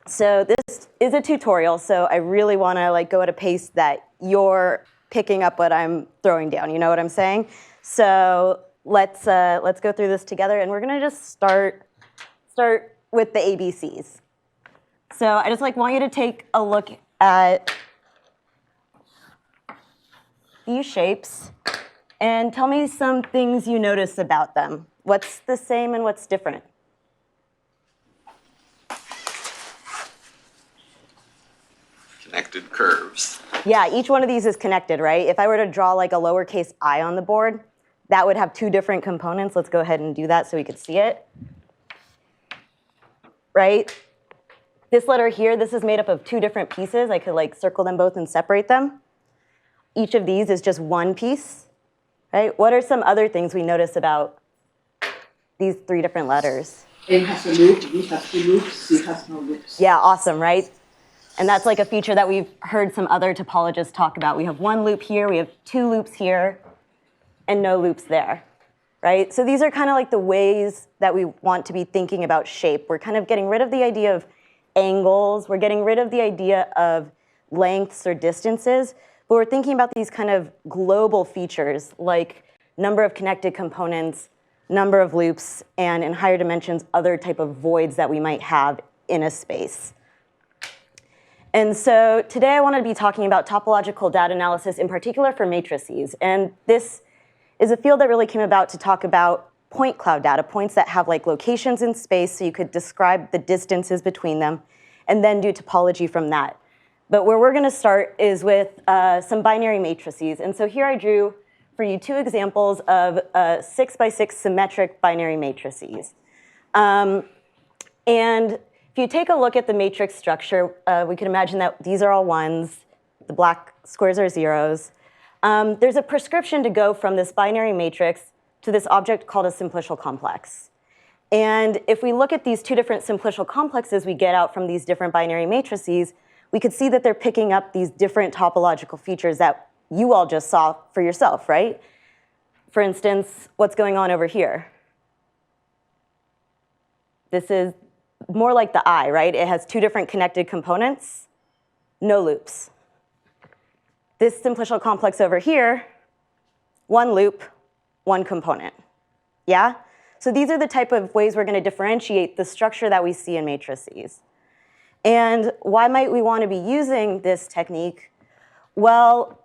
So this is a tutorial, so I really want to go at a pace that you're picking up what I'm throwing down. You know what I'm saying? So let's go through this together, and we're going to just start with the ABCs. So I just want you to take a look at these shapes and tell me some things you notice about them. What's the same and what's different? Connected curves. Yeah, each one of these is connected, right? If I were to draw a lowercase I on the board, that would have two different components. Let's go ahead and do that so we could see it. Right? This letter here, this is made up of two different pieces. I could circle them both and separate them. Each of these is just one piece, right? What are some other things we notice about these three different letters? A has a loop, B has two loops, C has no loops. Yeah, awesome, right? And that's a feature that we've heard some other topologists talk about. We have one loop here, we have two loops here, and no loops there, right? So these are kind of the ways that we want to be thinking about shape. We're kind of getting rid of the idea of angles. We're getting rid of the idea of lengths or distances. But we're thinking about these kind of global features like number of connected components, number of loops, and in higher dimensions, other type of voids that we might have in a space. And so today I want to be talking about topological data analysis, in particular for matrices. And this is a field that really came about to talk about point cloud data, points that have locations in space, so you could describe the distances between them, and then do topology from that. But where we're going to start is with some binary matrices. And so here I drew for you two examples of 6x6 symmetric binary matrices. And if you take a look at the matrix structure, we can imagine that these are all ones. The black squares are zeros. There's a prescription to go from this binary matrix to this object called a simplicial complex. And if we look at these two different simplicial complexes we get out from these different binary matrices, we could see that they're picking up these different topological features that you all just saw for yourself, right? For instance, what's going on over here? This is more like the eye, right? It has two different connected components, no loops. This simplicial complex over here, one loop, one component. Yeah? So these are the type of ways we're going to differentiate the structure that we see in matrices. And why might we want to be using this technique? Well,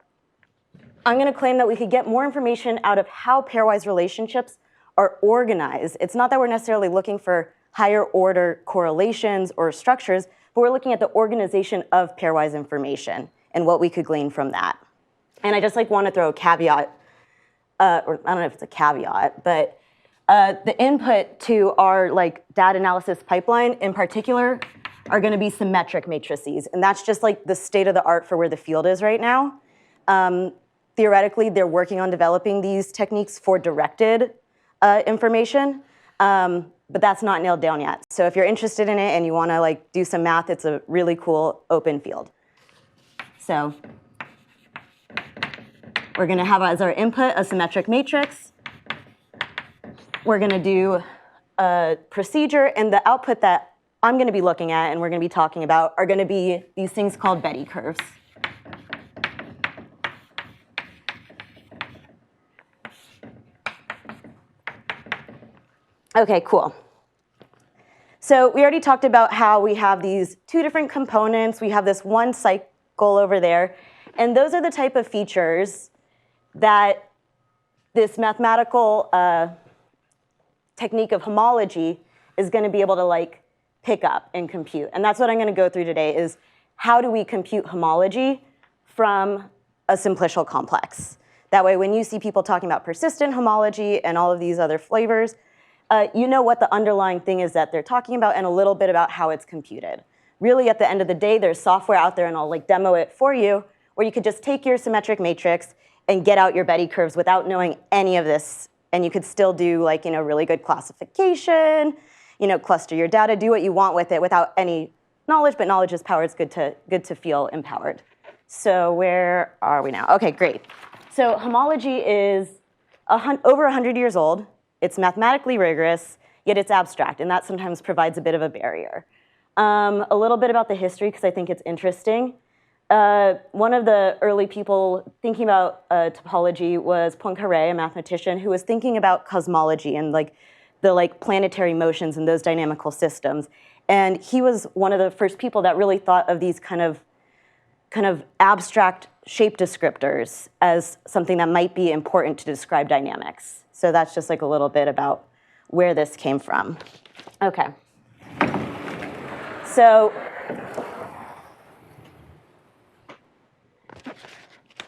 I'm going to claim that we could get more information out of how pairwise relationships are organized. It's not that we're necessarily looking for higher order correlations or structures, but we're looking at the organization of pairwise information and what we could glean from that. And I just want to throw a caveat, or I don't know if it's a caveat, but the input to our data analysis pipeline in particular are going to be symmetric matrices. And that's just the state of the art for where the field is right now. Theoretically, they're working on developing these techniques for directed information. But that's not nailed down yet. So if you're interested in it and you want to do some math, it's a really cool open field. So we're going to have as our input a symmetric matrix. We're going to do a procedure, and the output that I'm going to be looking at and we're going to be talking about are going to be these things called Betti curves. Okay, cool. So we already talked about how we have these two different components. We have this one cycle over there. And those are the type of features that this mathematical technique of homology is going to be able to pick up and compute. And that's what I'm going to go through today is how do we compute homology from a simplicial complex. That way, when you see people talking about persistent homology and all of these other flavors, you know what the underlying thing is that they're talking about and a little bit about how it's computed. Really, at the end of the day, there's software out there, and I'll demo it for you, where you could just take your symmetric matrix and get out your Betti curves without knowing any of this, and you could still do really good classification, cluster your data, do what you want with it without any knowledge, but knowledge is power. It's good to feel empowered. So where are we now? Okay, great. So homology is over 100 years old. It's mathematically rigorous, yet it's abstract, and that sometimes provides a bit of a barrier. A little bit about the history, because I think it's interesting. One of the early people thinking about topology was Poincaré, a mathematician, who was thinking about cosmology and the planetary motions in those dynamical systems. And he was one of the first people that really thought of these kind of abstract shape descriptors as something that might be important to describe dynamics. So that's just like a little bit about where this came from. Okay. So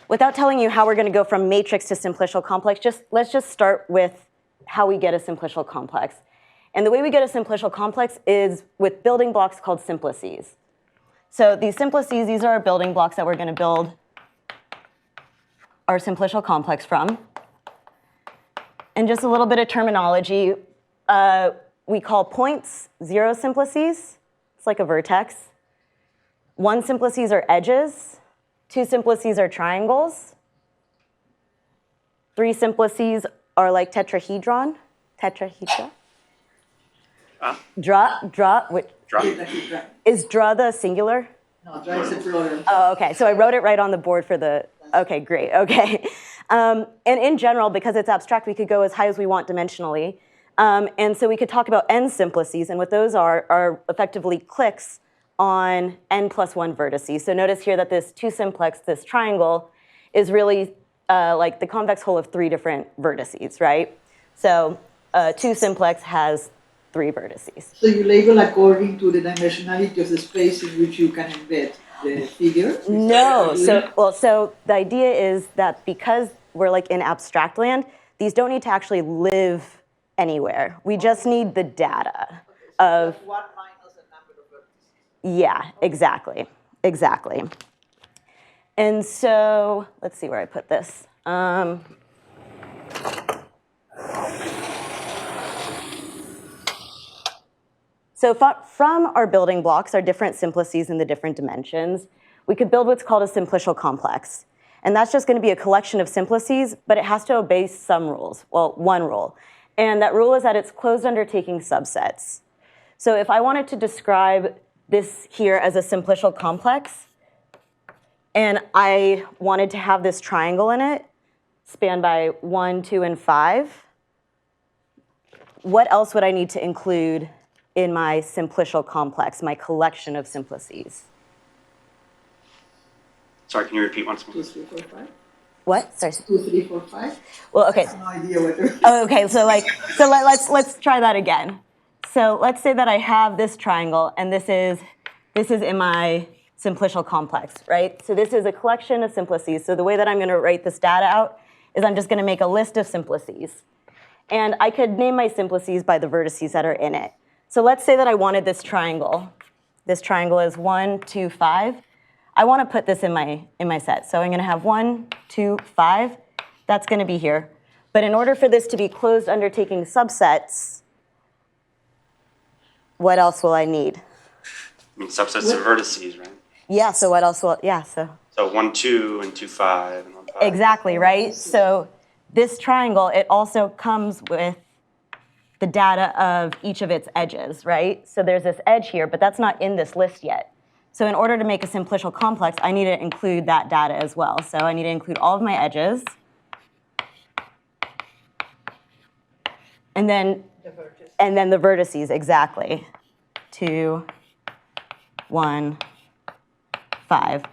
without telling you how we're going to go from matrix to simplicial complex, let's just start with how we get a simplicial complex. And the way we get a simplicial complex is with building blocks called simplices. So these simplices, these are our building blocks that we're going to build our simplicial complex from. And just a little bit of terminology, we call points 0 simplices. It's like a vertex. 1 simplices are edges. 2 simplices are triangles. 3 simplices are like tetrahedron. Tetrahedra. Is dra the singular? No, dra is the plural. Oh, okay. So I wrote it right on the board for the. Okay, great. Okay. And in general, because it's abstract, we could go as high as we want dimensionally. And so we could talk about n simplices, and what those are effectively clicks on n plus 1 vertices. So notice here that this 2 simplex, this triangle, is really like the convex whole of 3 different vertices, right? So 2 simplex has 3 vertices. So you label according to the dimensionality of the space in which you can embed the figure? No. So the idea is that because we're like in abstract land, these don't need to actually live anywhere. We just need the data of. One minus the number of vertices. Yeah, exactly. Exactly. And so let's see where I put this. So from our building blocks, our different simplices in the different dimensions, we could build what's called a simplicial complex. And that's just going to be a collection of simplices, but it has to obey some rules. Well, one rule. And that rule is that it's closed undertaking subsets. So if I wanted to describe this here as a simplicial complex, and I wanted to have this triangle in it, spanned by 1, 2, and 5, what else would I need to include in my simplicial complex, my collection of simplices? Sorry, can you repeat once more? 2, 3, 4, 5. What? Sorry. 2, 3, 4, 5. Well, okay. I have no idea whether. Oh, okay. So let's try that again. So let's say that I have this triangle, and this is in my simplicial complex, right? So this is a collection of simplices. So the way that I'm going to write this data out is I'm just going to make a list of simplices. And I could name my simplices by the vertices that are in it. So let's say that I wanted this triangle. This triangle is 1, 2, 5. I want to put this in my set. So I'm going to have 1, 2, 5. That's going to be here. But in order for this to be closed undertaking subsets, what else will I need? I mean, subsets of vertices, right? Yeah, so what else will, yeah, so. So 1, 2, and 2, 5, and 1, 5. Exactly, right? So this triangle, it also comes with the data of each of its edges, right? So there's this edge here, but that's not in this list yet. So in order to make a simplicial complex, I need to include that data as well. So I need to include all of my edges. And then the vertices, exactly. 2, 1, 5.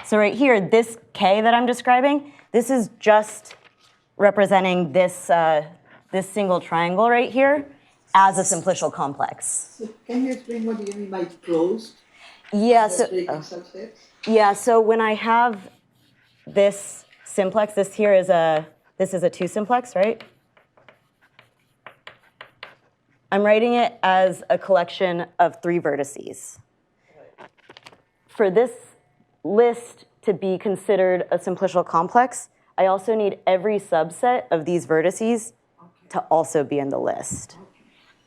So right here, this K that I'm describing, this is just representing this, this single triangle right here as a simplicial complex. So can you explain what you mean by closed? Yeah, so when I have this simplex, this is a 2 simplex, right? I'm writing it as a collection of 3 vertices. For this list to be considered a simplicial complex, I also need every subset of these vertices to also be in the list.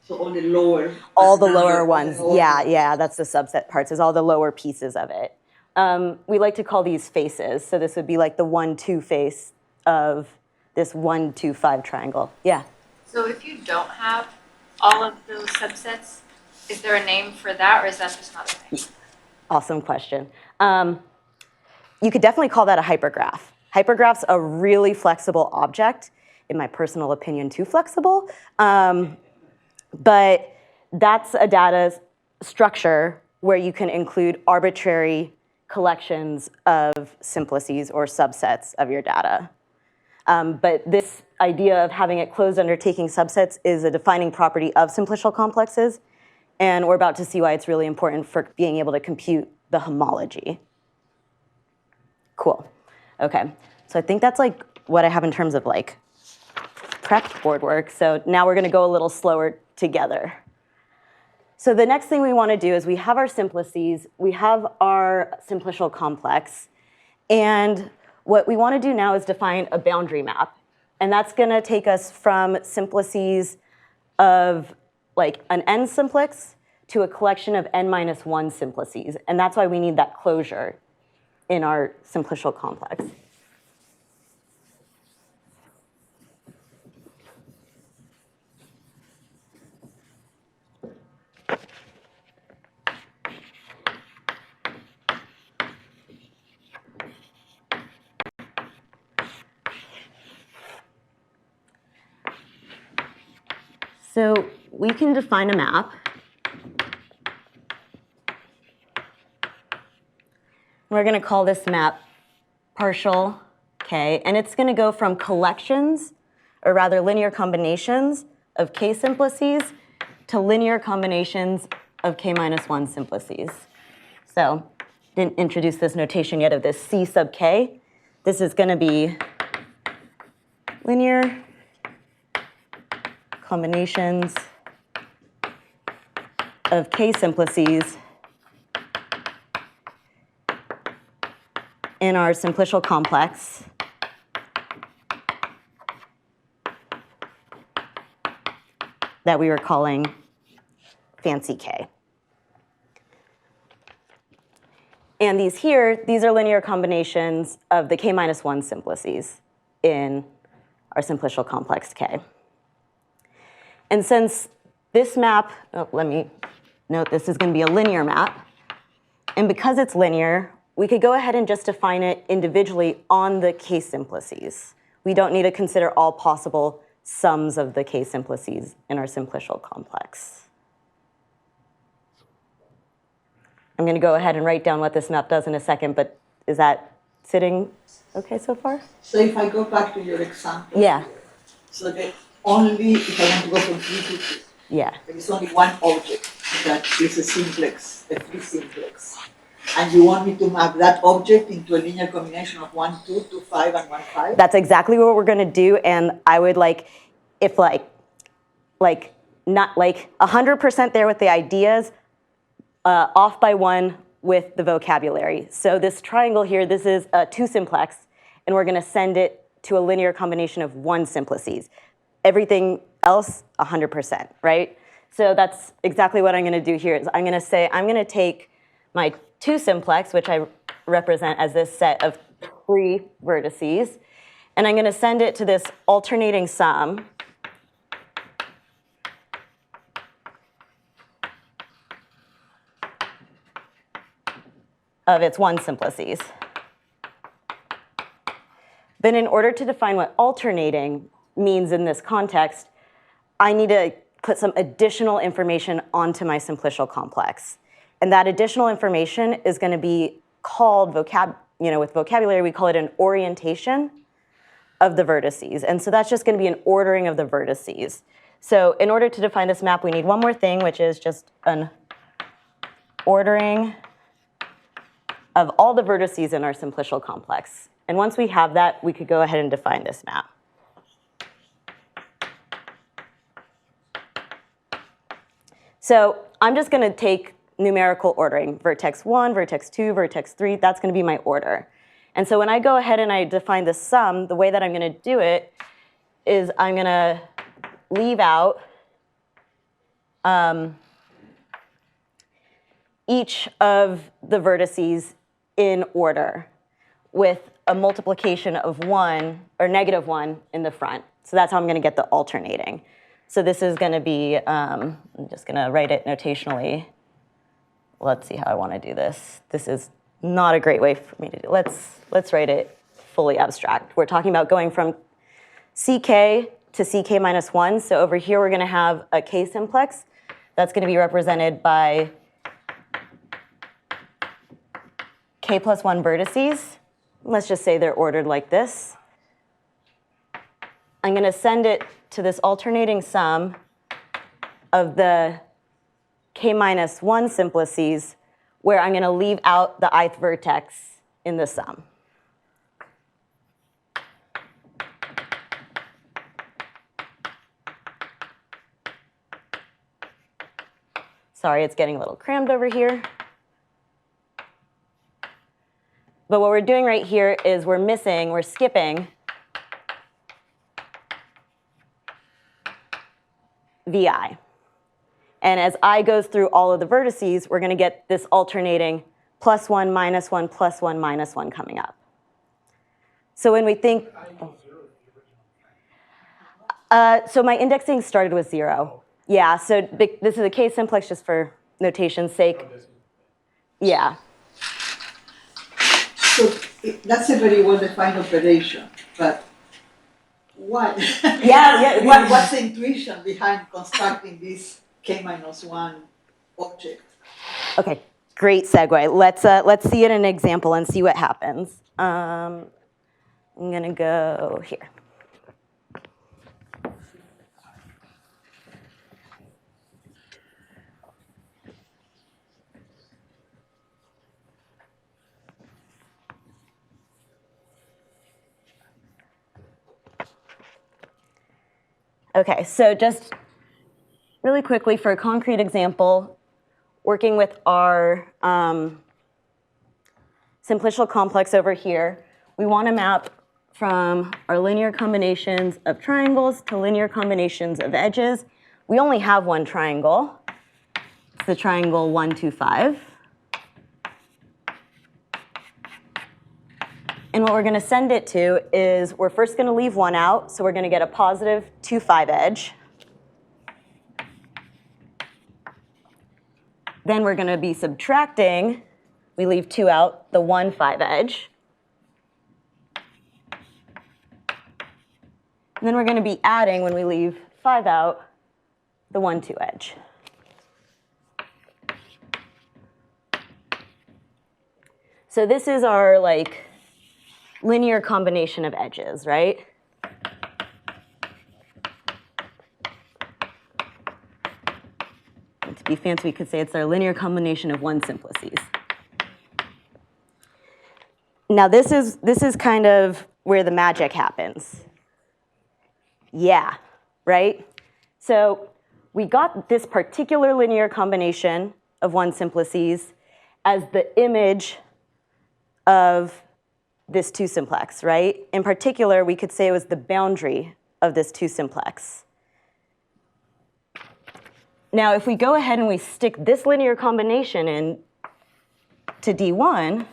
So all the lower. All the lower ones, yeah, that's the subset parts, is all the lower pieces of it. We like to call these faces, so this would be like the 1, 2 face of this 1, 2, 5 triangle. Yeah? So if you don't have all of those subsets, Is there a name for that, or is that just not a name? Awesome question. You could definitely call that a hypergraph. Hypergraph's a really flexible object, in my personal opinion, too flexible. But that's a data structure where you can include arbitrary collections of simplices or subsets of your data. But this idea of having it closed under taking subsets is a defining property of simplicial complexes, and we're about to see why it's really important for being able to compute the homology. Cool. Okay, so I think that's like what I have in terms of like prep board work. So now we're going to go a little slower together. So the next thing we want to do is we have our simplices, we have our simplicial complex, and what we want to do now is define a boundary map. And that's going to take us from simplices of like an n simplex to a collection of n-1 simplices. And that's why we need that closure in our simplicial complex. So we can define a map. We're going to call this map partial k, and it's going to go from collections, or rather linear combinations of k simplices to linear combinations of k-1 simplices. So didn't introduce this notation yet of this c sub k. This is going to be linear combinations of k simplices in our simplicial complex that we were calling fancy k. And these are linear combinations of the k-1 simplices in our simplicial complex k. And since this map, let me note this is going to be a linear map, and because it's linear, we could go ahead and just define it individually on the k simplices. We don't need to consider all possible sums of the k simplices in our simplicial complex. I'm going to go ahead and write down what this map does in a second, but is that sitting okay so far? So if I go back to your example. Yeah. So that only if I want to go from 3 to 2. Yeah. There is only one object that is a simplex, a 3 simplex. And you want me to map that object into a linear combination of 1, 2, 2, 5, and 1, 5? That's exactly what we're going to do, and I would like, if like not like 100% there with the ideas, off by 1 with the vocabulary. So this triangle here, this is a 2 simplex, and we're going to send it to a linear combination of 1 simplices. Everything else, 100%, right? So that's exactly what I'm going to do here. Is I'm going to say I'm going to take my 2 simplex, which I represent as this set of 3 vertices, and I'm going to send it to this alternating sum of its 1 simplices. Then in order to define what alternating means in this context, I need to put some additional information onto my simplicial complex. And that additional information is going to be called with vocabulary, we call it an orientation of the vertices. And so that's just going to be an ordering of the vertices. So in order to define this map, we need one more thing, which is just an ordering of all the vertices in our simplicial complex. And once we have that, we could go ahead and define this map. So I'm just going to take numerical ordering, vertex 1, vertex 2, vertex 3, that's going to be my order. And so when I go ahead and I define the sum, the way that I'm going to do it is I'm going to leave out each of the vertices in order with a multiplication of 1 or negative 1 in the front. So that's how I'm going to get the alternating. So this is going to be, I'm just going to write it notationally. Let's see how I want to do this. This is not a great way for me to do it. Let's write it fully abstract. We're talking about going from CK to CK minus 1. So over here, we're going to have a K simplex. That's going to be represented by K plus 1 vertices. Let's just say they're ordered like this. I'm going to send it to this alternating sum of the K minus 1 simplices, where I'm going to leave out the ith vertex in the sum. Sorry, it's getting a little crammed over here. But what we're doing right here is we're skipping VI. And as I goes through all of the vertices, we're going to get this alternating plus 1, minus 1, plus 1, minus 1 coming up. So when we think, so my indexing started with 0. Yeah, so this is a K simplex just for notation's sake. Yeah. So that's a very well-defined operation, but what? Yeah. What's the intuition behind constructing this K minus 1 object? Okay, great segue. Let's see it in an example and see what happens. I'm going to go here. Okay, so just really quickly for a concrete example, working with our simplicial complex over here, we want to map from our linear combinations of triangles to linear combinations of edges. We only have one triangle. It's the triangle 1, 2, 5. And what we're going to send it to is we're first going to leave 1 out, so we're going to get a positive 2, 5 edge. Then we're going to be subtracting, we leave 2 out, the 1, 5 edge. And then we're going to be adding, when we leave 5 out, the 1, 2 edge. So this is our linear combination of edges, right? And to be fancy, we could say it's our linear combination of 1 simplices. Now this is kind of where the magic happens. Yeah, right? So we got this particular linear combination of 1 simplices as the image of this 2 simplex, right? In particular, we could say it was the boundary of this 2 simplex. Now, if we go ahead and we stick this linear combination in to D1,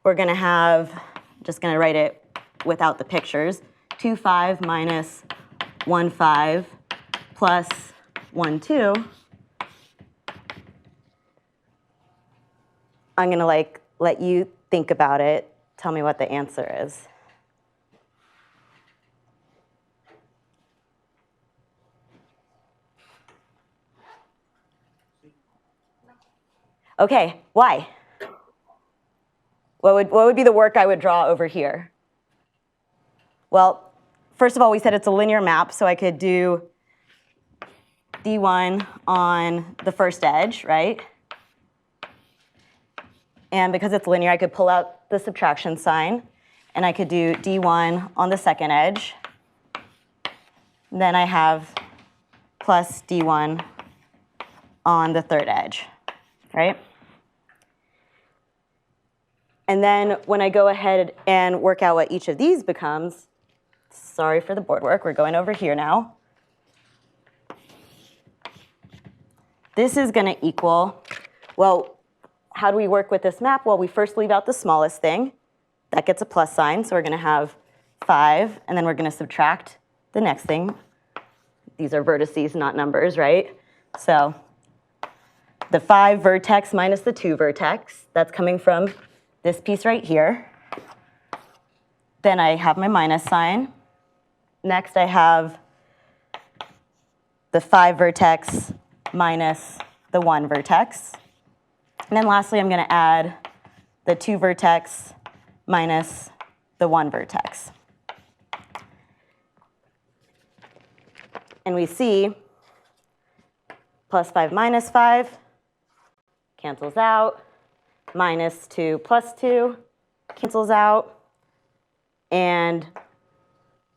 we're going to have, I'm just going to write it without the pictures, 2, 5 minus 1, 5 plus 1, 2. I'm going to let you think about it. Tell me what the answer is. Okay, why? What would be the work I would draw over here? Well, first of all, we said it's a linear map, so I could do D1 on the first edge, right? And because it's linear, I could pull out the subtraction sign, and I could do D1 on the second edge. Then I have plus D1 on the third edge, right? And then when I go ahead and work out what each of these becomes, sorry for the board work, we're going over here now. This is going to equal, well, how do we work with this map? Well, we first leave out the smallest thing. That gets a plus sign, so we're going to have 5, and then we're going to subtract the next thing, these are vertices, not numbers, right? So the 5 vertex minus the 2 vertex, that's coming from this piece right here. Then I have my minus sign. Next, I have the 5 vertex minus the 1 vertex. And then lastly, I'm going to add the 2 vertex minus the 1 vertex. And we see plus 5 minus 5 cancels out. Minus 2 plus 2 cancels out. And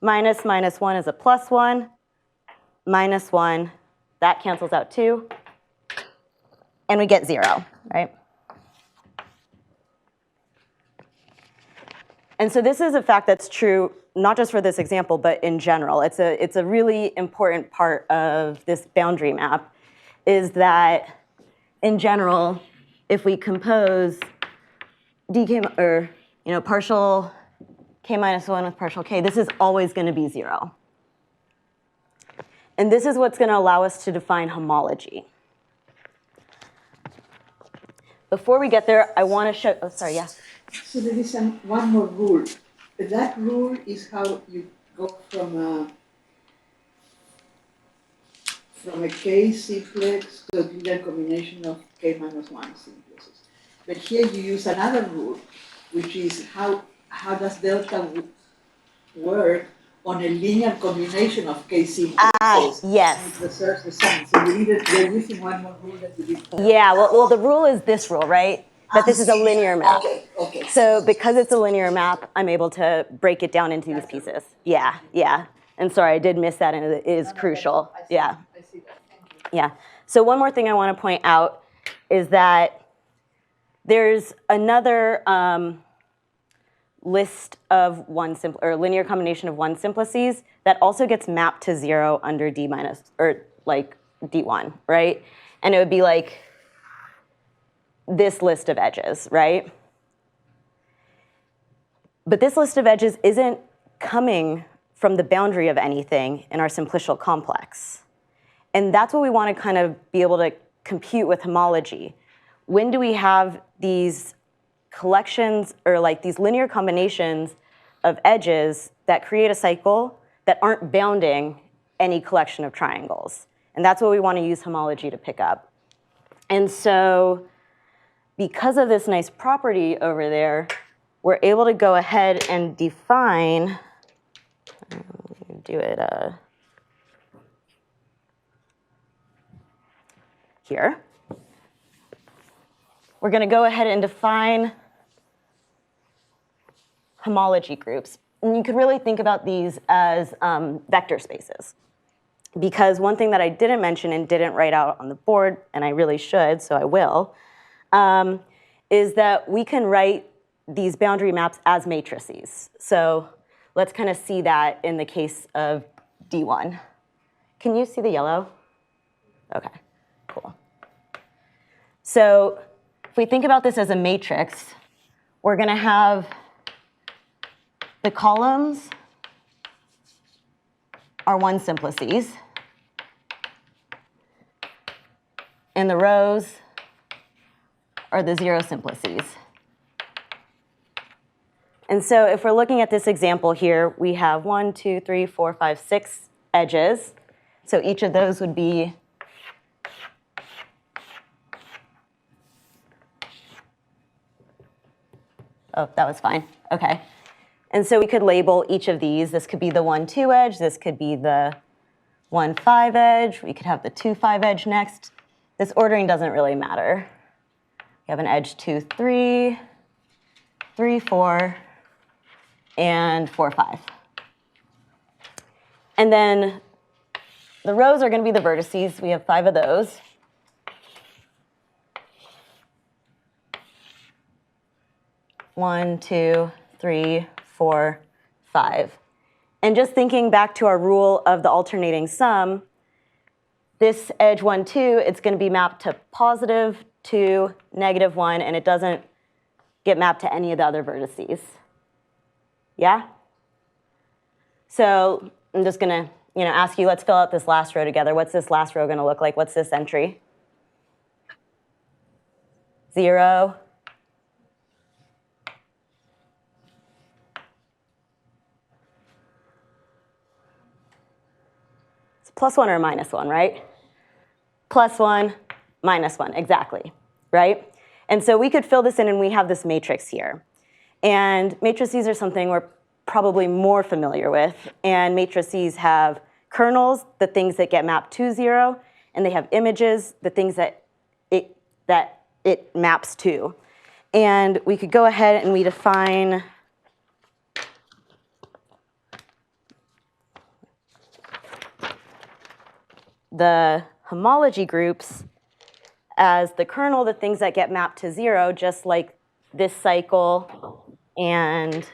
minus minus 1 is a plus 1. Minus 1, that cancels out too. And we get 0, right? And so this is a fact that's true not just for this example, but in general. It's a really important part of this boundary map, is that in general, if we compose dk, or partial k minus 1 with partial k, this is always going to be 0. And this is what's going to allow us to define homology. Before we get there, I want to show, oh, sorry, yeah. So there is one more rule. That rule is how you go from a k simplex to a linear combination of k minus 1 simplexes. But here you use another rule, which is how does delta work on a linear combination of k simplexes? Yes. And it preserves the sign. So you're using one more rule that you did. Yeah, well, the rule is this rule, right? That this is a linear map. Okay. So because it's a linear map, I'm able to break it down into these pieces. Yeah. And sorry, I did miss that, and it is crucial. Yeah. I see that. Thank you. Yeah. So one more thing I want to point out is that there's another list of linear combination of 1 simplices that also gets mapped to 0 under d minus, or like d1, right? And it would be like this list of edges, right? But this list of edges isn't coming from the boundary of anything in our simplicial complex. And that's what we want to kind of be able to compute with homology. When do we have these collections, or like these linear combinations of edges that create a cycle that aren't bounding any collection of triangles? And that's what we want to use homology to pick up. And so because of this nice property over there, we're able to go ahead and define, do it here. We're going to go ahead and define homology groups. And you could really think about these as vector spaces. Because one thing that I didn't mention and didn't write out on the board, and I really should, so I will, is that we can write these boundary maps as matrices. So let's kind of see that in the case of D1. Can you see the yellow? Okay, cool. So if we think about this as a matrix, we're going to have the columns are 1 simplices, and the rows are the 0 simplices. And so if we're looking at this example here, we have 1, 2, 3, 4, 5, 6 edges. So each of those would be oh, that was fine. Okay. And so we could label each of these. This could be the 1, 2 edge. This could be the 1, 5 edge. We could have the 2, 5 edge next. This ordering doesn't really matter. We have an edge 2, 3, 3, 4, and 4, 5. And then the rows are going to be the vertices. We have 5 of those. One, 2, 3, 4, 5. And just thinking back to our rule of the alternating sum, this edge 1, 2, it's going to be mapped to positive 2, negative 1, and it doesn't get mapped to any of the other vertices. Yeah? So I'm just going to ask you, let's fill out this last row together. What's this last row going to look like? What's this entry? 0. It's +1 or -1, right? +1, -1, exactly, right? And so we could fill this in, and we have this matrix here. And matrices are something we're probably more familiar with. And matrices have kernels, the things that get mapped to 0, and they have images, the things that it maps to. And we could go ahead and we define the homology groups as the kernel, the things that get mapped to 0, just like this cycle and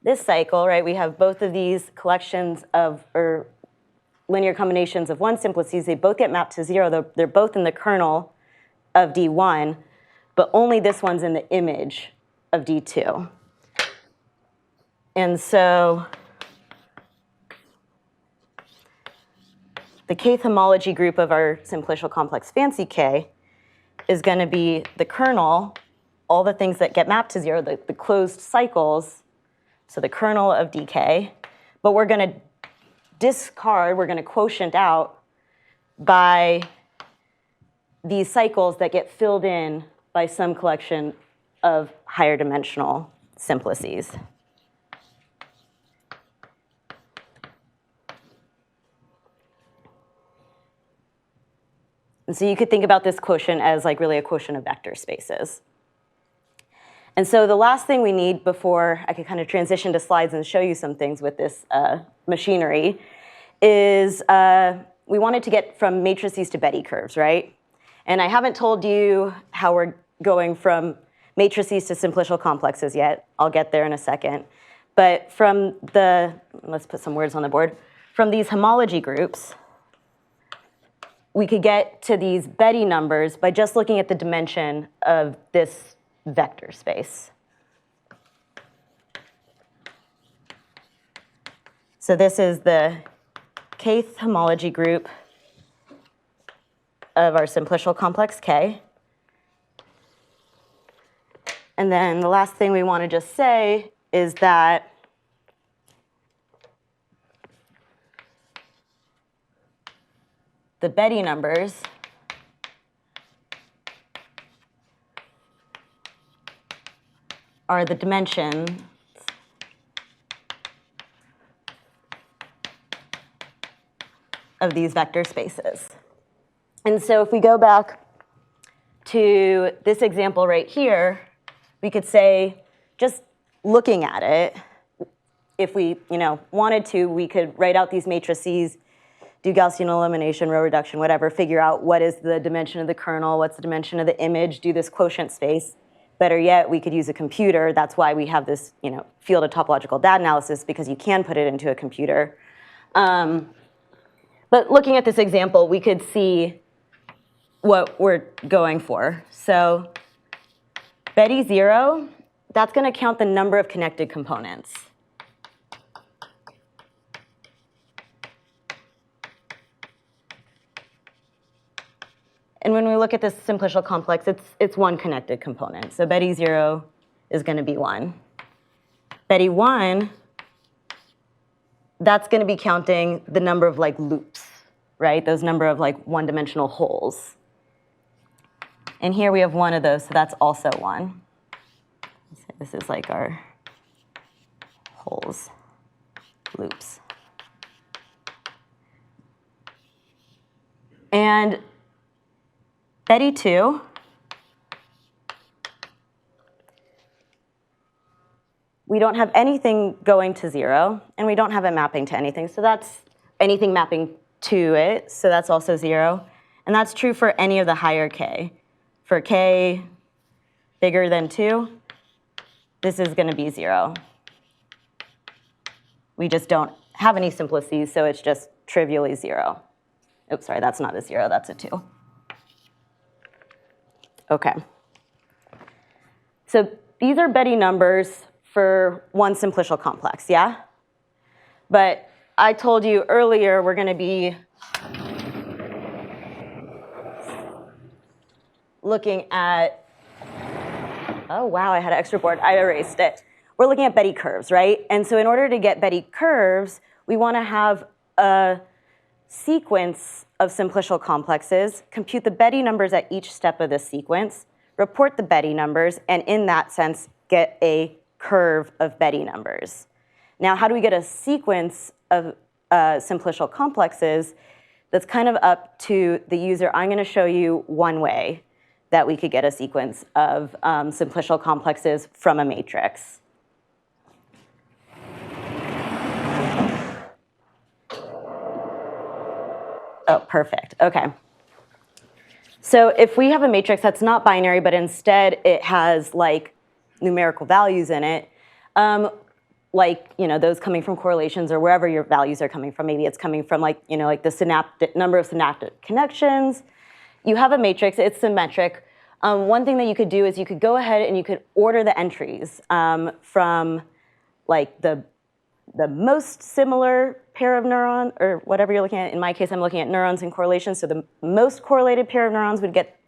this cycle, right? We have both of these collections of, or linear combinations of one simplices. They both get mapped to 0. They're both in the kernel of D1, but only this one's in the image of D2. And so the kth homology group of our simplicial complex fancy K is going to be the kernel, all the things that get mapped to 0, the closed cycles, so the kernel of dk, but we're going to discard, we're going to quotient out by these cycles that get filled in by some collection of higher dimensional simplices. And so you could think about this quotient as like really a quotient of vector spaces. And so the last thing we need before I could kind of transition to slides and show you some things with this machinery is we wanted to get from matrices to Betti curves, right? And I haven't told you how we're going from matrices to simplicial complexes yet. I'll get there in a second. But from the, let's put some words on the board, from these homology groups, we could get to these Betti numbers by just looking at the dimension of this vector space. So this is the kth homology group of our simplicial complex K. And then the last thing we want to just say is that the Betti numbers are the dimensions of these vector spaces. And so if we go back to this example right here, we could say, just looking at it, if we wanted to, we could write out these matrices, do Gaussian elimination, row reduction, whatever, figure out what is the dimension of the kernel, what's the dimension of the image, do this quotient space. Better yet, we could use a computer. That's why we have this field of topological data analysis, because you can put it into a computer. But looking at this example, we could see what we're going for. So Betti 0, that's going to count the number of connected components. And when we look at this simplicial complex, it's one connected component. So Betti 0 is going to be 1. Betti 1, that's going to be counting the number of loops, right? Those number of one-dimensional holes. And here we have one of those, so that's also 1. This is like our holes, loops. And Betti 2, we don't have anything going to 0, and we don't have it mapping to anything. So that's anything mapping to it, so that's also 0. And that's true for any of the higher k. For k bigger than 2, this is going to be 0. We just don't have any simplices, so it's just trivially 0. Oops, sorry, that's not a 0, that's a 2. Okay. So these are Betti numbers for one simplicial complex, yeah? But I told you earlier we're going to be looking at, oh wow, I had an extra board. I erased it. We're looking at Betti curves, right? And so in order to get Betti curves, we want to have a sequence of simplicial complexes, compute the Betti numbers at each step of the sequence, report the Betti numbers, and in that sense, get a curve of Betti numbers. Now, how do we get a sequence of simplicial complexes? That's kind of up to the user. I'm going to show you one way that we could get a sequence of simplicial complexes from a matrix. Oh, perfect. OK. So if we have a matrix that's not binary, but instead it has like numerical values in it, like those coming from correlations or wherever your values are coming from. Maybe it's coming from like the number of synaptic connections. You have a matrix. It's symmetric. One thing that you could do is you could go ahead and you could order the entries from like the most similar pair of neurons, or whatever you're looking at. In my case, I'm looking at neurons and correlations. So the most correlated pair of neurons would get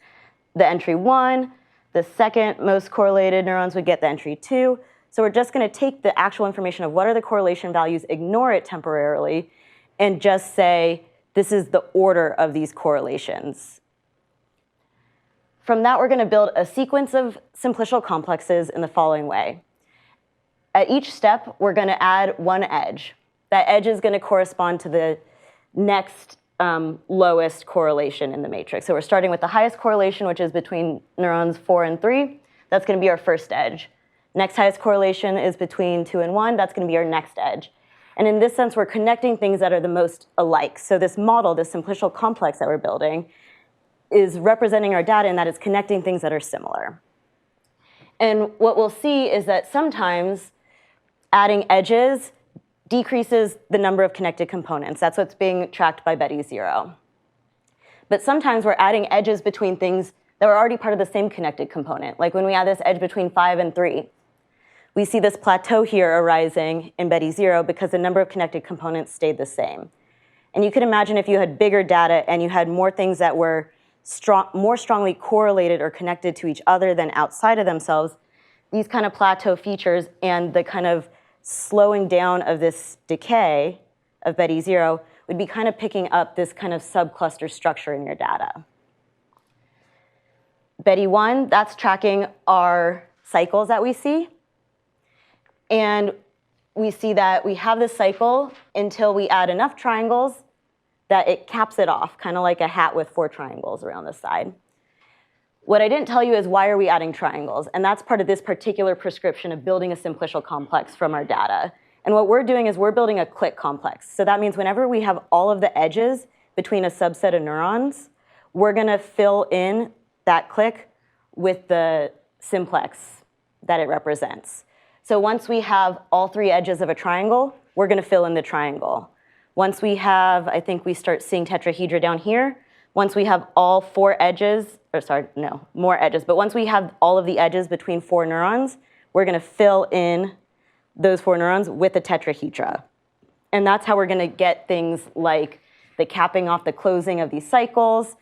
the entry 1. The second most correlated neurons would get the entry 2. So we're just going to take the actual information of what are the correlation values, ignore it temporarily, and just say, this is the order of these correlations. From that, we're going to build a sequence of simplicial complexes in the following way. At each step, we're going to add one edge. That edge is going to correspond to the next lowest correlation in the matrix. So we're starting with the highest correlation, which is between neurons 4 and 3. That's going to be our first edge. Next highest correlation is between 2 and 1. That's going to be our next edge. And in this sense, we're connecting things that are the most alike. So this model, this simplicial complex that we're building, is representing our data in that it's connecting things that are similar. And what we'll see is that sometimes adding edges decreases the number of connected components. That's what's being tracked by Betti 0. But sometimes we're adding edges between things that were already part of the same connected component. Like when we add this edge between 5 and 3, we see this plateau here arising in Betti 0 because the number of connected components stayed the same. And you can imagine if you had bigger data and you had more things that were more strongly correlated or connected to each other than outside of themselves, these kind of plateau features and the kind of slowing down of this decay of Betti 0 would be kind of picking up this kind of subcluster structure in your data. Betti 1, that's tracking our cycles that we see. And we see that we have this cycle until we add enough triangles that it caps it off, kind of like a hat with 4 triangles around the side. What I didn't tell you is why are we adding triangles? And that's part of this particular prescription of building a simplicial complex from our data. And what we're doing is we're building a clique complex. So that means whenever we have all of the edges between a subset of neurons, we're going to fill in that clique with the simplex that it represents. So once we have all 3 edges of a triangle, we're going to fill in the triangle. Once we have, I think we start seeing tetrahedra down here. Once we have all 4 edges, or sorry, no, more edges, but once we have all of the edges between 4 neurons, we're going to fill in those 4 neurons with a tetrahedra. And that's how we're going to get things like the capping off the closing of these cycles.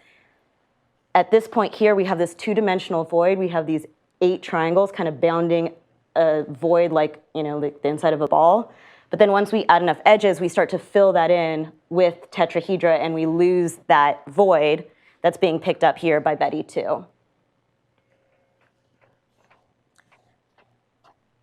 At this point here, we have this 2-dimensional void. We have these 8 triangles kind of bounding a void like, the inside of a ball. But then once we add enough edges, we start to fill that in with tetrahedra, and we lose that void that's being picked up here by Betti 2.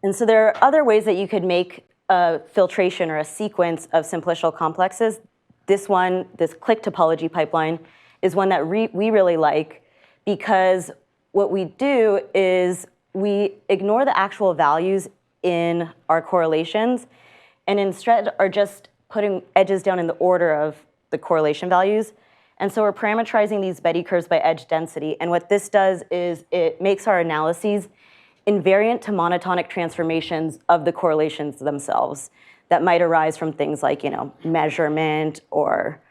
And so there are other ways that you could make a filtration or a sequence of simplicial complexes. This one, this clique topology pipeline, is one that we really like because what we do is we ignore the actual values in our correlations and instead are just putting edges down in the order of the correlation values. And so we're parameterizing these Betti curves by edge density. And what this does is it makes our analyses invariant to monotonic transformations of the correlations themselves that might arise from things like, measurement or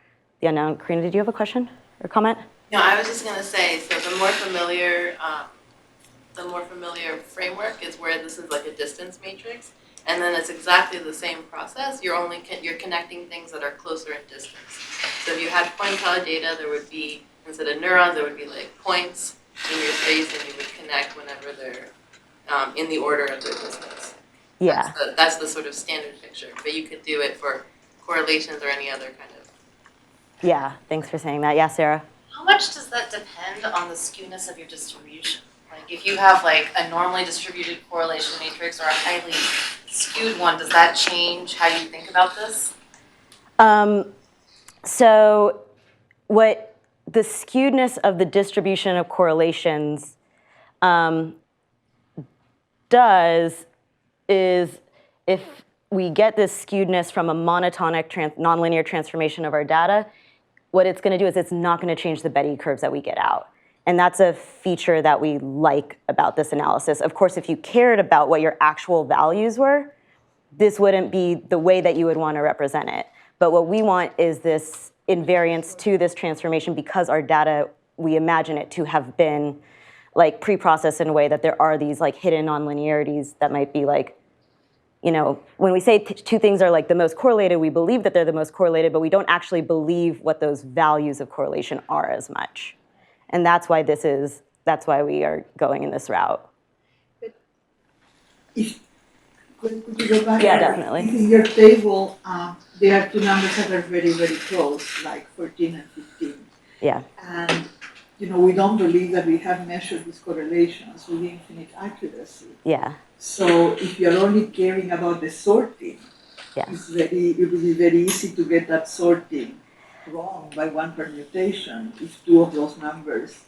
the unknown. Karina, did you have a question or comment? No, I was just going to say, so the more familiar framework is where this is like a distance matrix. and then it's exactly the same process. You're connecting things that are closer in distance. So if you had point cloud data, there would be, instead of neurons, there would be like points in your space, and you would connect whenever they're in the order of their distance. Yeah. That's the sort of standard picture, but you could do it for correlations or any other kind of. Yeah, thanks for saying that. Yeah, Sarah? How much does that depend on the skewness of your distribution? Like if you have like a normally distributed correlation matrix or a highly skewed one, does that change how you think about this? So what the skewedness of the distribution of correlations does is if we get this skewedness from a monotonic nonlinear transformation of our data, what it's going to do is it's not going to change the Betti curves that we get out. And that's a feature that we like about this analysis. Of course, if you cared about what your actual values were, this wouldn't be the way that you would want to represent it. But what we want is this invariance to this transformation because our data, we imagine it to have been like pre-processed in a way that there are these like hidden nonlinearities that might be like, you know, when we say two things are like the most correlated, we believe that they're the most correlated, but we don't actually believe what those values of correlation are as much. And that's why we are going in this route. Could you go back? Yeah, definitely. In your table, there are two numbers that are very, very close, like 14 and 15. Yeah. And you know, we don't believe that we have measured these correlations with infinite accuracy. Yeah. So if you're only caring about the sorting, Yeah. it will be very easy to get that sorting wrong by one permutation if two of those numbers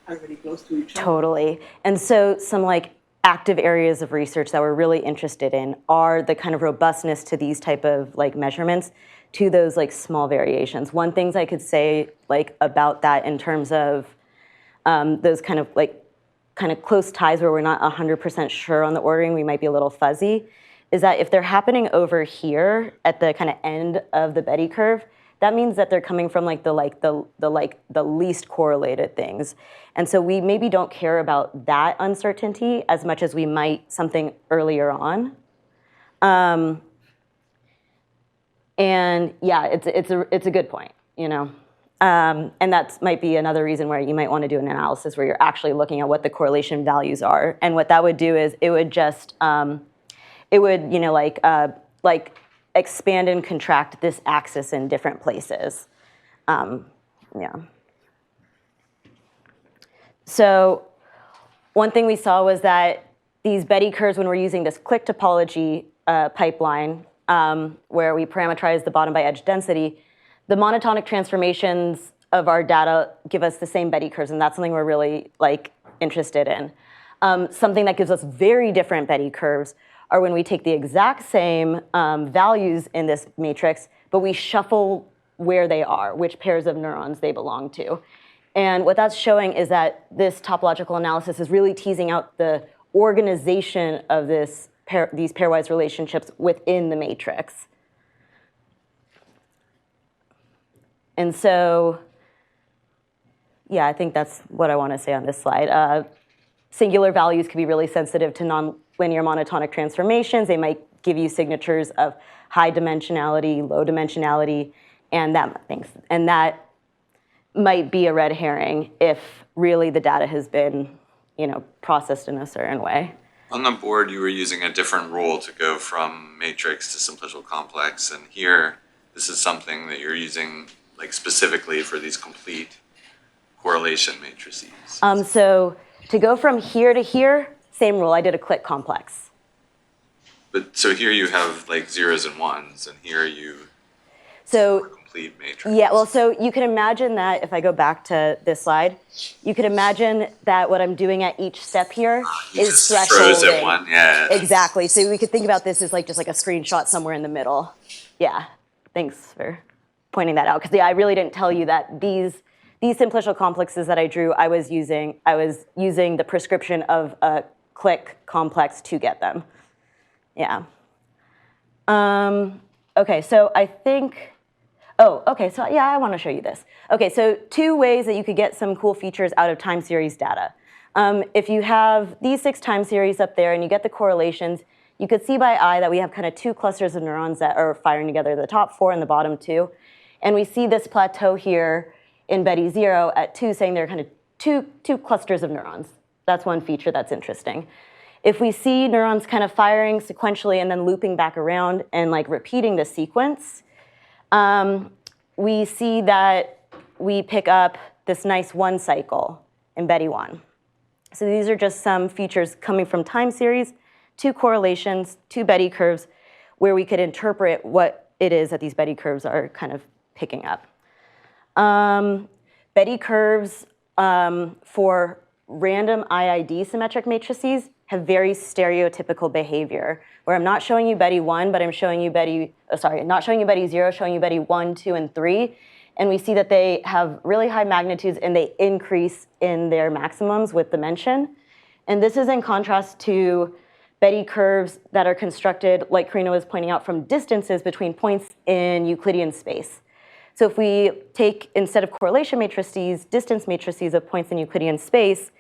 are very close to each other. Totally. And so some like active areas of research that we're really interested in are the kind of robustness to these type of like measurements to those like small variations. One things I could say like about that in terms of those kind of close ties where we're not 100% sure on the ordering, we might be a little fuzzy, is that if they're happening over here at the kind of end of the Betti curve, that means that they're coming from like the least correlated things. And so we maybe don't care about that uncertainty as much as we might something earlier on. And yeah, it's a good point, you know. And that might be another reason where you might want to do an analysis where you're actually looking at what the correlation values are. And what that would do is it would just, you know, like expand and contract this axis in different places. Yeah. So one thing we saw was that these Betti curves, when we're using this click topology pipeline, where we parameterize the bottom by edge density, the monotonic transformations of our data give us the same Betti curves, and that's something we're really like interested in. Something that gives us very different Betti curves are when we take the exact same values in this matrix, but we shuffle where they are, which pairs of neurons they belong to. And what that's showing is that this topological analysis is really teasing out the organization of these pairwise relationships within the matrix. And so, yeah, I think that's what I want to say on this slide. Singular values can be really sensitive to nonlinear monotonic transformations. They might give you signatures of high dimensionality, low dimensionality, and that might be a red herring if really the data has been, you know, processed in a certain way. On the board, you were using a different rule to go from matrix to simplicial complex, and here, this is something that you're using like specifically for these complete correlation matrices. So to go from here to here, same rule. I did a click complex. But so here you have like zeros and ones, and here you So complete matrix. yeah, well, so you can imagine that if I go back to this slide, you could imagine that what I'm doing at each step here is just froze at thresholding. one, yeah. Exactly. So we could think about this as like just like a screenshot somewhere in the middle. Yeah. Thanks for pointing that out, because yeah, I really didn't tell you that these simplicial complexes that I drew, I was using the prescription of a click complex to get them. Yeah. Okay, so I think, okay, so yeah, I want to show you this. Okay, so two ways that you could get some cool features out of time series data. If you have these 6 time series up there and you get the correlations, you could see by eye that we have kind of two clusters of neurons that are firing together, the top 4 and the bottom 2. And we see this plateau here in Betti 0 at 2, saying there are kind of two clusters of neurons. That's one feature that's interesting. If we see neurons kind of firing sequentially and then looping back around and like repeating the sequence, we see that we pick up this nice 1 cycle in Betti 1. So these are just some features coming from time series, 2 correlations, 2 Betti curves, where we could interpret what it is that these Betti curves are kind of picking up. Betti curves for random IID symmetric matrices have very stereotypical behavior, where I'm not showing you Betti 1, but I'm showing you not showing you Betti 0, showing you Betti 1, 2, and 3. And we see that they have really high magnitudes and they increase in their maximums with dimension. And this is in contrast to Betti curves that are constructed, like Karina was pointing out, from distances between points in Euclidean space. So if we take, instead of correlation matrices, distance matrices of points in Euclidean space,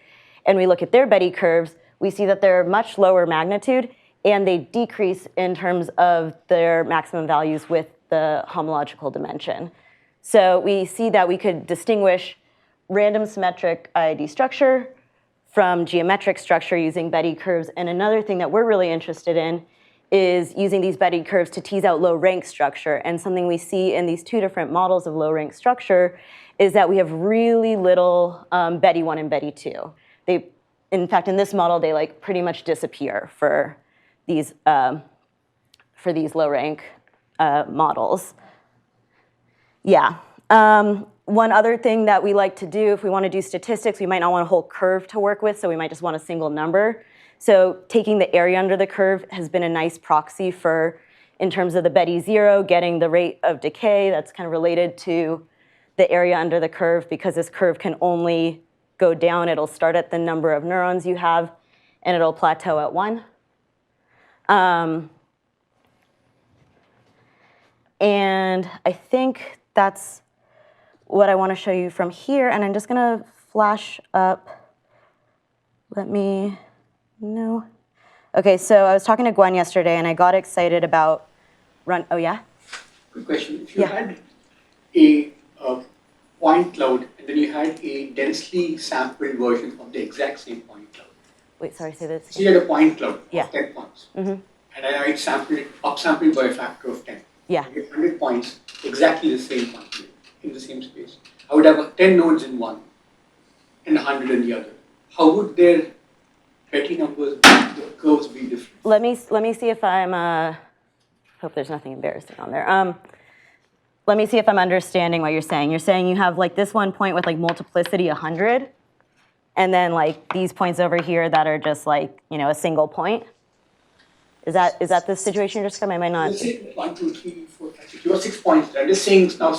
and we look at their Betti curves, we see that they're much lower magnitude and they decrease in terms of their maximum values with the homological dimension. So we see that we could distinguish random symmetric IID structure from geometric structure using Betti curves. And another thing that we're really interested in is using these Betti curves to tease out low rank structure. And something we see in these 2 different models of low rank structure is that we have really little Betti 1 and Betti 2. In fact, in this model, they like pretty much disappear for these low rank models. Yeah. One other thing that we like to do, if we want to do statistics, we might not want a whole curve to work with, so we might just want a single number. So taking the area under the curve has been a nice proxy for, in terms of the Betti 0, getting the rate of decay that's kind of related to the area under the curve, because this curve can only go down. It'll start at the number of neurons you have, and it'll plateau at 1. And I think that's what I want to show you from here. And I'm just going to flash up. Let me know. OK, so I was talking to Gwen yesterday, and I got excited about oh, yeah? Quick question. If you had a point cloud, and then you had a densely sampled version of the exact same point cloud. Wait, sorry, say this. So you had a point cloud of Yeah. 10 points. Mm-hmm. And I had sampled it, upsampled by a factor of 10. Yeah. You get 100 points, exactly the same point cloud, in the same space. I would have 10 nodes in one and 100 in the other. How would their Betti numbers, the curves be different? Let me see if I'm, hope there's nothing embarrassing on there. Let me see if I'm understanding what you're saying. You're saying you have like this one point with like multiplicity 100, and then like these points over here that are just like, you know, a single point. Is that the situation you're describing? I might not. Let's say 1, 2, 3, 4, 5, 6. You have 6 points. I'm just saying now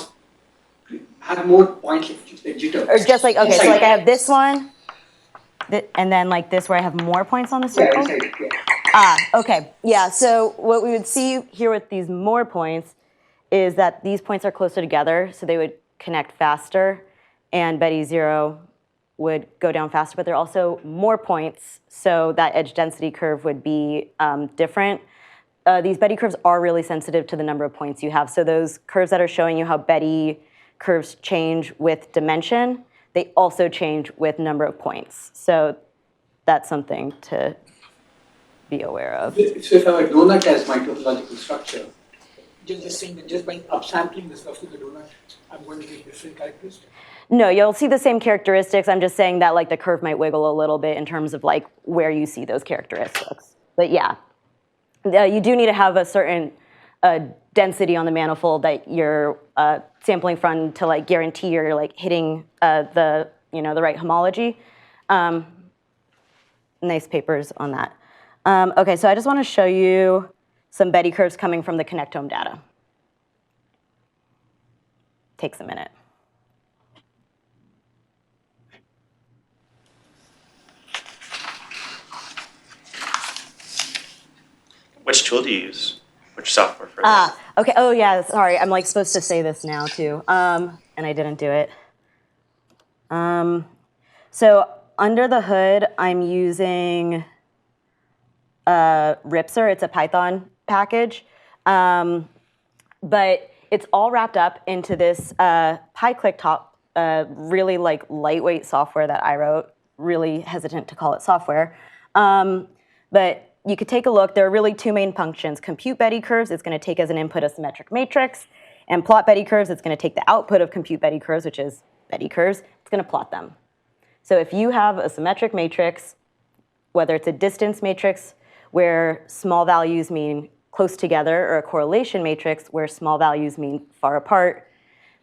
have more points like jitter. Or just like, okay, so like I have this one, and then like this where I have more points on the circle? Yeah, exactly. Okay, yeah, so what we would see here with these more points is that these points are closer together, so they would connect faster, and Betti 0 would go down faster, but there are also more points, so that edge density curve would be different. These Betti curves are really sensitive to the number of points you have, so those curves that are showing you how Betti curves change with dimension, they also change with number of points. So that's something to be aware of. So if I were donut as my topological structure, just saying that just by upsampling the stuff to the donut, I'm going to get different characteristics. No, you'll see the same characteristics. I'm just saying that like the curve might wiggle a little bit in terms of like where you see those characteristics. But yeah, you do need to have a certain density on the manifold that you're sampling from to like guarantee you're like hitting the right homology. Nice papers on that. Okay, so I just want to show you some Betti curves coming from the Connectome data. Takes a minute. Which tool do you use? Which software for that? Okay, oh yeah, sorry, I'm like supposed to say this now too, and I didn't do it. So under the hood, I'm using Ripser. It's a Python package. But it's all wrapped up into this PyClick top, really like lightweight software that I wrote. Really hesitant to call it software. But you could take a look. There are really two main functions. Compute Betti curves, it's going to take as an input a symmetric matrix. And plot Betti curves, it's going to take the output of compute Betti curves, which is Betti curves. It's going to plot them. So if you have a symmetric matrix, whether it's a distance matrix where small values mean close together, or a correlation matrix where small values mean far apart,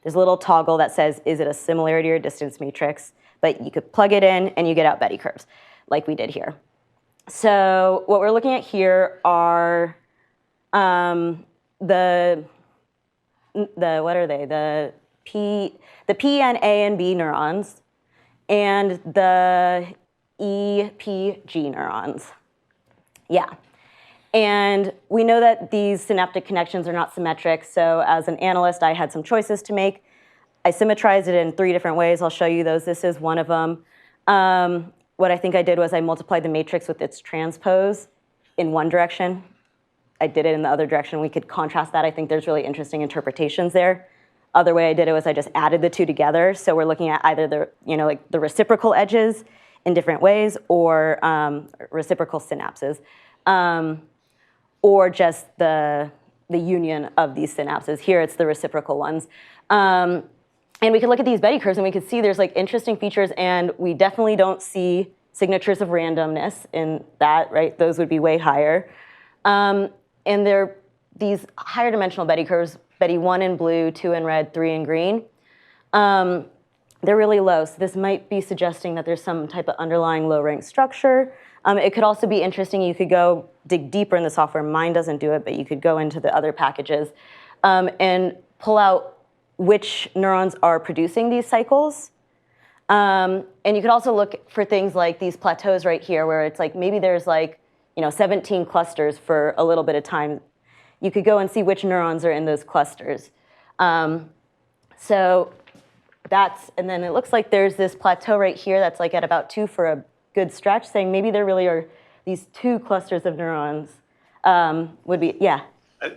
there's a little toggle that says, is it a similarity or a distance matrix? But you could plug it in and you get out Betti curves, like we did here. So what we're looking at here are the what are they? The PN, A, and B neurons, and the EPG neurons. Yeah. And we know that these synaptic connections are not symmetric, so as an analyst, I had some choices to make. I symmetrized it in 3 different ways. I'll show you those. This is one of them. What I think I did was I multiplied the matrix with its transpose in one direction. I did it in the other direction. We could contrast that. I think there's really interesting interpretations there. Other way I did it was I just added the two together. So we're looking at either the, like the reciprocal edges in different ways, or reciprocal synapses, or just the union of these synapses. Here it's the reciprocal ones. And we could look at these Betti curves and we could see there's like interesting features, and we definitely don't see signatures of randomness in that, right? Those would be way higher. And they're these higher dimensional Betti curves, Betti 1 in blue, 2 in red, 3 in green. They're really low, so this might be suggesting that there's some type of underlying low-rank structure. It could also be interesting, you could go dig deeper in the software. Mine doesn't do it, but you could go into the other packages and pull out which neurons are producing these cycles. And you could also look for things like these plateaus right here, where it's like maybe there's like 17 clusters for a little bit of time. You could go and see which neurons are in those clusters. So that's, and then it looks like there's this plateau right here that's like at about 2 for a good stretch, saying maybe there really are these 2 clusters of neurons would be, yeah.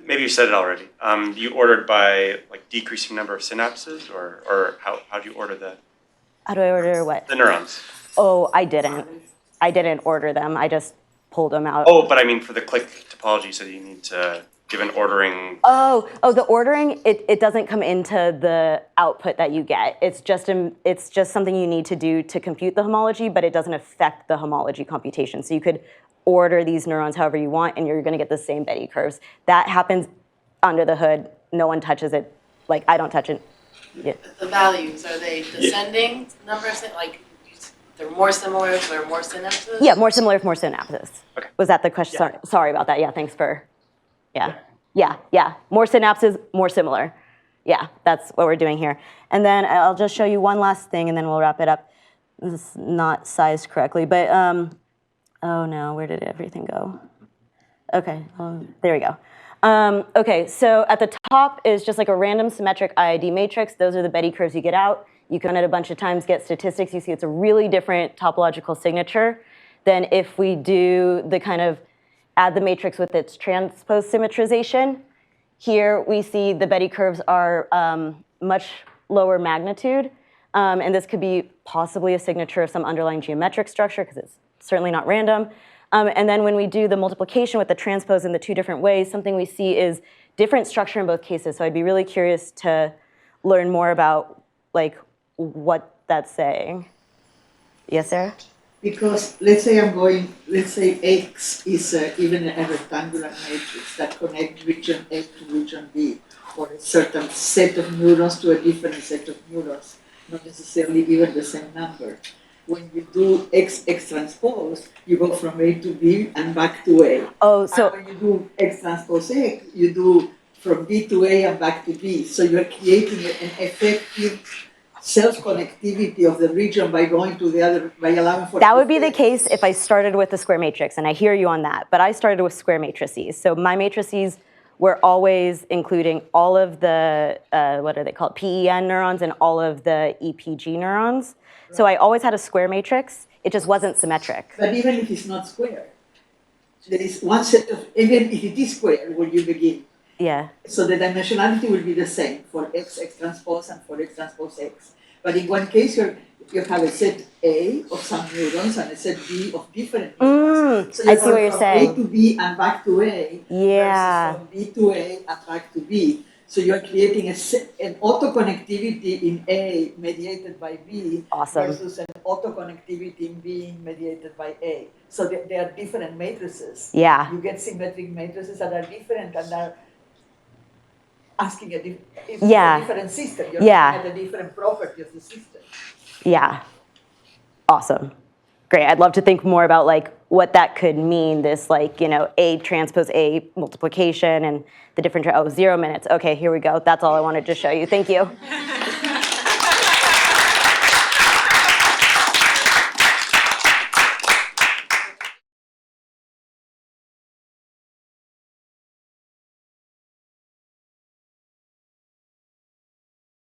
Maybe you said it already. You ordered by like decreasing number of synapses, or how do you order the? How do I order what? The neurons. Oh, I didn't. I didn't order them. I just pulled them out. Oh, but I mean for the click topology, you said you need to give an ordering. Oh, the ordering, it doesn't come into the output that you get. It's just something you need to do to compute the homology, but it doesn't affect the homology computation. So you could order these neurons however you want, and you're going to get the same Betti curves. That happens under the hood. No one touches it. Like, I don't touch it. Yeah. The values, are they descending numbers, like they're more similar if there are more synapses? Yeah, more similar if more synapses. Okay. Was that the question? Yeah. Sorry about that. Yeah, thanks for, yeah. More synapses, more similar. Yeah, that's what we're doing here. And then I'll just show you one last thing, and then we'll wrap it up. This is not sized correctly, but, oh no, where did everything go? Okay, there we go. Okay, so at the top is just like a random symmetric IID matrix. Those are the Betti curves you get out. You can run it a bunch of times, get statistics. You see it's a really different topological signature than if we do the kind of add the matrix with its transpose symmetrization. Here we see the Betti curves are much lower magnitude, and this could be possibly a signature of some underlying geometric structure, because it's certainly not random. And then when we do the multiplication with the transpose in the 2 different ways, something we see is different structure in both cases. So I'd be really curious to learn more about like what that's saying. Yes, Sarah? Because let's say X is even a rectangular matrix that connects region A to region B, or a certain set of neurons to a different set of neurons, not necessarily even the same number. When you do X transpose, you go from A to B and back to A. Oh, so and when you do X transpose A, you do from B to A and back to B. So you're creating an effective self-connectivity of the region by going to the other, by allowing for... That would be the case if I started with the square matrix, and I hear you on that, but I started with square matrices. So my matrices were always including all of the, what are they called, PEN neurons and all of the EPG neurons. Right. So I always had a square matrix, it just wasn't symmetric. But even if it's not square, there is one set of, even if it is square when you begin, Yeah. so the dimensionality will be the same for x transpose and for x transpose x. But in one case, you have a set A of some neurons and a set B of different neurons. So I see what you're from saying. A to B and back to A Yeah. versus from B to A and back to B. So you're creating an auto-connectivity in A mediated by B Awesome. versus an auto-connectivity in B mediated by A. So they are different matrices. Yeah. You get symmetric matrices that are different and are asking a different system. You're looking at a different property of the system. Yeah. Awesome. Great. I'd love to think more about like what that could mean, this like, A transpose A multiplication and the different, 0 minutes. Okay, here we go. That's all I wanted to show you. Thank you.